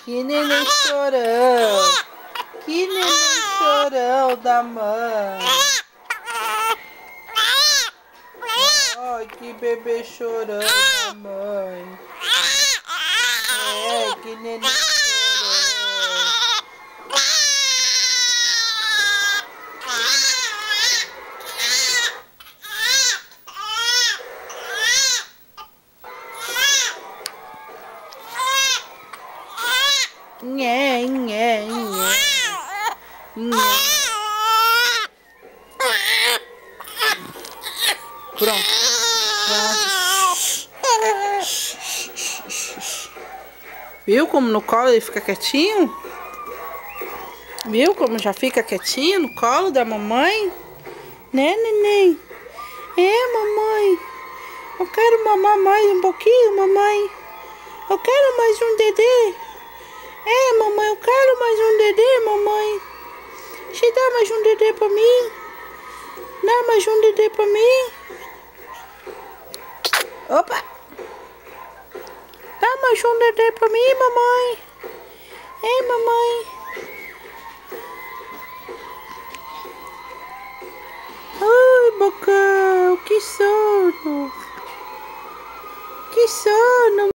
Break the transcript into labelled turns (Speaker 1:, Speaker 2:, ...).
Speaker 1: Que neném chorão. Que neném chorão da mãe. Ai, que bebê chorão da mãe. É, que neném chorão. Nhé, nhé, nhé. Nhé. Pronto. Viu como no colo ele fica quietinho? Viu como já fica quietinho no colo da mamãe? Né, neném? É, mamãe. Eu quero mamar mais um pouquinho, mamãe. Eu quero mais um dedê. É, mamãe, eu quero mais um dedê, mamãe. Você dá mais um dedê pra mim? Dá mais um dedê pra mim? Opa! Dá mais um dedê pra mim, mamãe. É, mamãe. Ai, bocão, que sono. Que sono.